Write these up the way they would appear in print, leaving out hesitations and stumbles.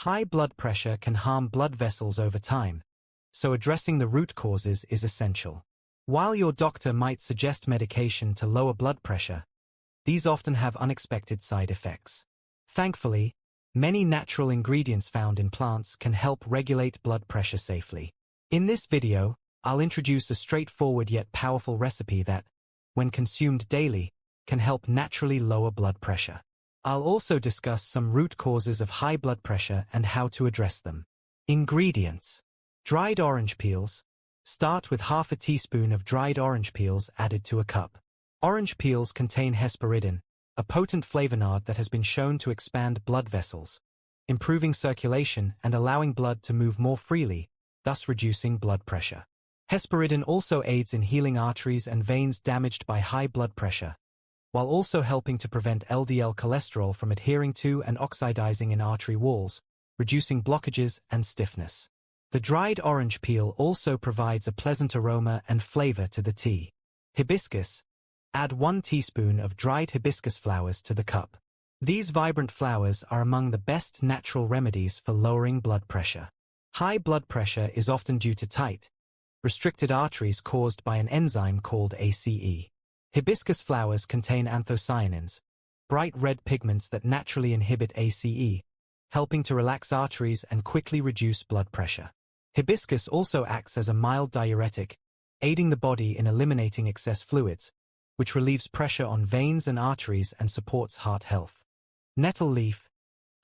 High blood pressure can harm blood vessels over time, so addressing the root causes is essential. While your doctor might suggest medication to lower blood pressure, these often have unexpected side effects. Thankfully, many natural ingredients found in plants can help regulate blood pressure safely. In this video, I'll introduce a straightforward yet powerful recipe that, when consumed daily, can help naturally lower blood pressure. I'll also discuss some root causes of high blood pressure and how to address them. Ingredients: dried orange peels. Start with half a teaspoon of dried orange peels added to a cup. Orange peels contain hesperidin, a potent flavonoid that has been shown to expand blood vessels, improving circulation and allowing blood to move more freely, thus reducing blood pressure. Hesperidin also aids in healing arteries and veins damaged by high blood pressure, while also helping to prevent LDL cholesterol from adhering to and oxidizing in artery walls, reducing blockages and stiffness. The dried orange peel also provides a pleasant aroma and flavor to the tea. Hibiscus. Add 1 teaspoon of dried hibiscus flowers to the cup. These vibrant flowers are among the best natural remedies for lowering blood pressure. High blood pressure is often due to tight, restricted arteries caused by an enzyme called ACE. Hibiscus flowers contain anthocyanins, bright red pigments that naturally inhibit ACE, helping to relax arteries and quickly reduce blood pressure. Hibiscus also acts as a mild diuretic, aiding the body in eliminating excess fluids, which relieves pressure on veins and arteries and supports heart health. Nettle leaf.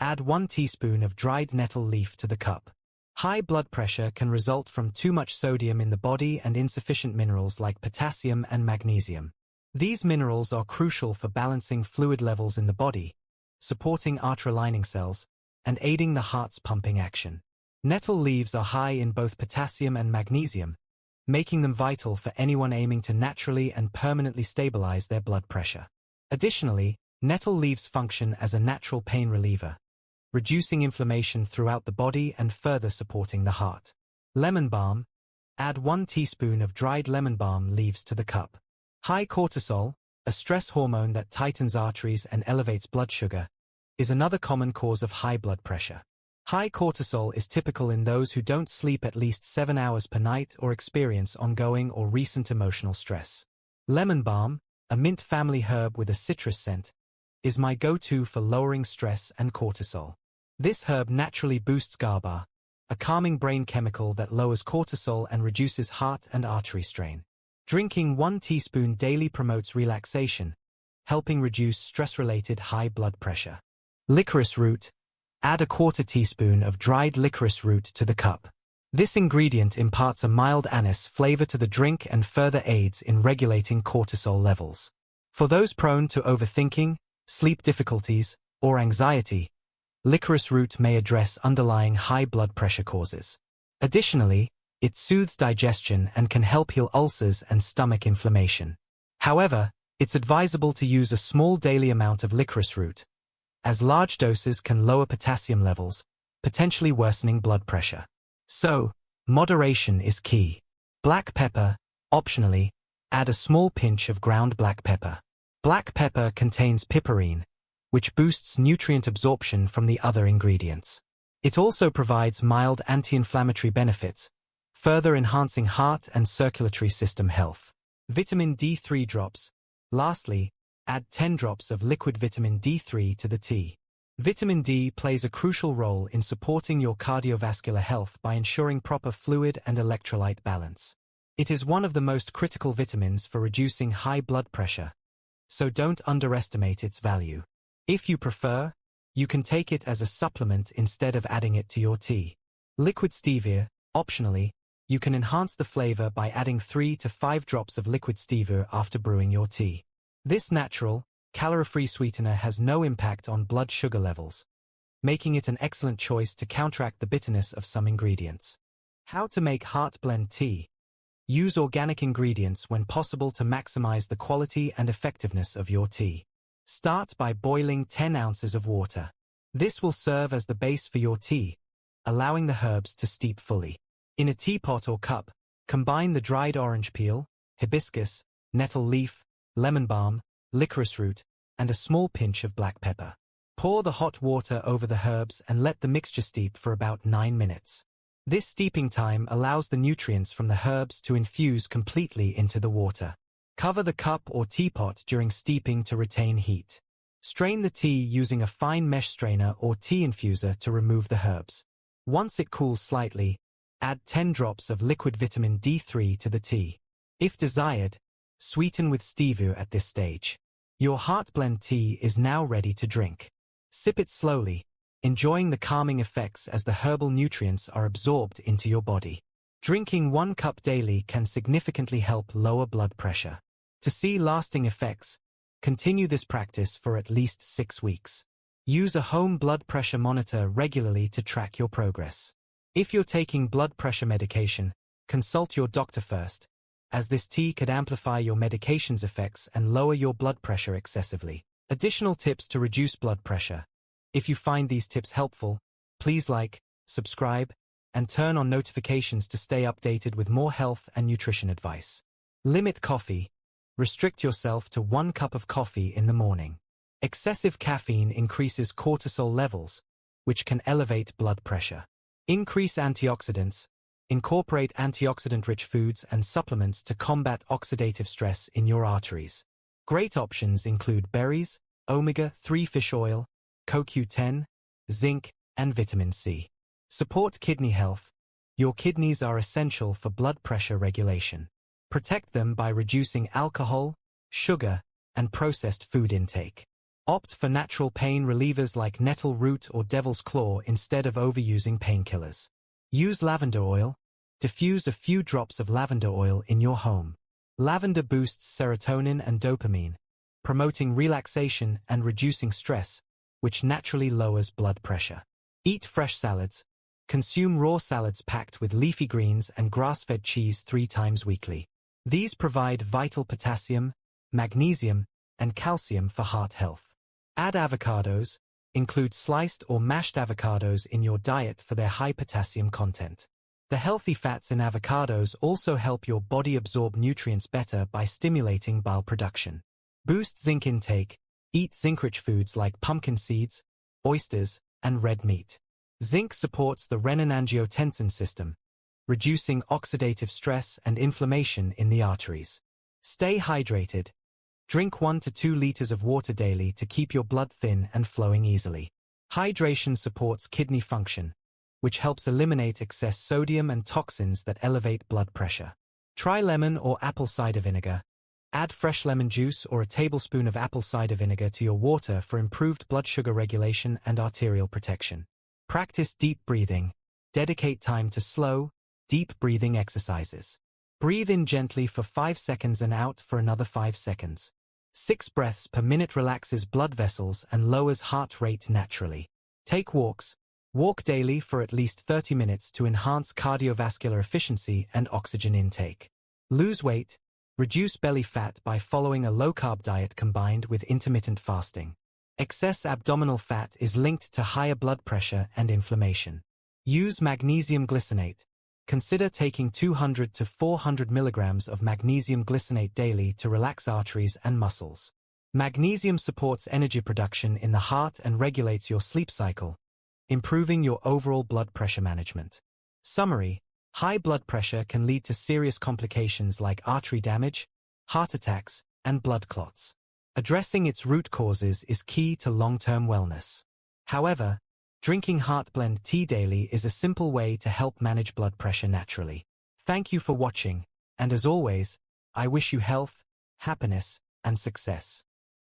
Add 1 teaspoon of dried nettle leaf to the cup. High blood pressure can result from too much sodium in the body and insufficient minerals like potassium and magnesium. These minerals are crucial for balancing fluid levels in the body, supporting artery lining cells, and aiding the heart's pumping action. Nettle leaves are high in both potassium and magnesium, making them vital for anyone aiming to naturally and permanently stabilize their blood pressure. Additionally, nettle leaves function as a natural pain reliever, reducing inflammation throughout the body and further supporting the heart. Lemon balm. Add 1 teaspoon of dried lemon balm leaves to the cup. High cortisol, a stress hormone that tightens arteries and elevates blood sugar, is another common cause of high blood pressure. High cortisol is typical in those who don't sleep at least 7 hours per night or experience ongoing or recent emotional stress. Lemon balm, a mint family herb with a citrus scent, is my go-to for lowering stress and cortisol. This herb naturally boosts GABA, a calming brain chemical that lowers cortisol and reduces heart and artery strain. Drinking 1 teaspoon daily promotes relaxation, helping reduce stress-related high blood pressure. Licorice root. Add a 1/4 teaspoon of dried licorice root to the cup. This ingredient imparts a mild anise flavor to the drink and further aids in regulating cortisol levels. For those prone to overthinking, sleep difficulties, or anxiety, licorice root may address underlying high blood pressure causes. Additionally, it soothes digestion and can help heal ulcers and stomach inflammation. However, it's advisable to use a small daily amount of licorice root, as large doses can lower potassium levels, potentially worsening blood pressure. So, moderation is key. Black pepper. Optionally, add a small pinch of ground black pepper. Black pepper contains piperine, which boosts nutrient absorption from the other ingredients. It also provides mild anti-inflammatory benefits, further enhancing heart and circulatory system health. Vitamin D3 drops. Lastly, add 10 drops of liquid vitamin D3 to the tea. Vitamin D plays a crucial role in supporting your cardiovascular health by ensuring proper fluid and electrolyte balance. It is one of the most critical vitamins for reducing high blood pressure, so don't underestimate its value. If you prefer, you can take it as a supplement instead of adding it to your tea. Liquid stevia. Optionally, you can enhance the flavor by adding 3 to 5 drops of liquid stevia after brewing your tea. This natural, calorie-free sweetener has no impact on blood sugar levels, making it an excellent choice to counteract the bitterness of some ingredients. How to make heart blend tea. Use organic ingredients when possible to maximize the quality and effectiveness of your tea. Start by boiling 10 ounces of water. This will serve as the base for your tea, allowing the herbs to steep fully. In a teapot or cup, combine the dried orange peel, hibiscus, nettle leaf, lemon balm, licorice root, and a small pinch of black pepper. Pour the hot water over the herbs and let the mixture steep for about 9 minutes. This steeping time allows the nutrients from the herbs to infuse completely into the water. Cover the cup or teapot during steeping to retain heat. Strain the tea using a fine mesh strainer or tea infuser to remove the herbs. Once it cools slightly, add 10 drops of liquid vitamin D3 to the tea. If desired, sweeten with stevia at this stage. Your heart blend tea is now ready to drink. Sip it slowly, enjoying the calming effects as the herbal nutrients are absorbed into your body. Drinking 1 cup daily can significantly help lower blood pressure. To see lasting effects, continue this practice for at least 6 weeks. Use a home blood pressure monitor regularly to track your progress. If you're taking blood pressure medication, consult your doctor first, as this tea could amplify your medication's effects and lower your blood pressure excessively. Additional tips to reduce blood pressure. If you find these tips helpful, please like, subscribe, and turn on notifications to stay updated with more health and nutrition advice. Limit coffee. Restrict yourself to 1 cup of coffee in the morning. Excessive caffeine increases cortisol levels, which can elevate blood pressure. Increase antioxidants. Incorporate antioxidant-rich foods and supplements to combat oxidative stress in your arteries. Great options include berries, omega-3 fish oil, CoQ10, zinc, and vitamin C. Support kidney health. Your kidneys are essential for blood pressure regulation. Protect them by reducing alcohol, sugar, and processed food intake. Opt for natural pain relievers like nettle root or devil's claw instead of overusing painkillers. Use lavender oil. Diffuse a few drops of lavender oil in your home. Lavender boosts serotonin and dopamine, promoting relaxation and reducing stress, which naturally lowers blood pressure. Eat fresh salads. Consume raw salads packed with leafy greens and grass-fed cheese 3 times weekly. These provide vital potassium, magnesium, and calcium for heart health. Add avocados. Include sliced or mashed avocados in your diet for their high potassium content. The healthy fats in avocados also help your body absorb nutrients better by stimulating bile production. Boost zinc intake. Eat zinc-rich foods like pumpkin seeds, oysters, and red meat. Zinc supports the renin-angiotensin system, reducing oxidative stress and inflammation in the arteries. Stay hydrated. Drink 1 to 2 liters of water daily to keep your blood thin and flowing easily. Hydration supports kidney function, which helps eliminate excess sodium and toxins that elevate blood pressure. Try lemon or apple cider vinegar. Add fresh lemon juice or a tablespoon of apple cider vinegar to your water for improved blood sugar regulation and arterial protection. Practice deep breathing. Dedicate time to slow, deep breathing exercises. Breathe in gently for 5 seconds and out for another 5 seconds. 6 breaths per minute relaxes blood vessels and lowers heart rate naturally. Take walks. Walk daily for at least 30 minutes to enhance cardiovascular efficiency and oxygen intake. Lose weight. Reduce belly fat by following a low-carb diet combined with intermittent fasting. Excess abdominal fat is linked to higher blood pressure and inflammation. Use magnesium glycinate. Consider taking 200 to 400 milligrams of magnesium glycinate daily to relax arteries and muscles. Magnesium supports energy production in the heart and regulates your sleep cycle, improving your overall blood pressure management. Summary: high blood pressure can lead to serious complications like artery damage, heart attacks, and blood clots. Addressing its root causes is key to long-term wellness. However, drinking heart blend tea daily is a simple way to help manage blood pressure naturally. Thank you for watching, and as always, I wish you health, happiness, and success.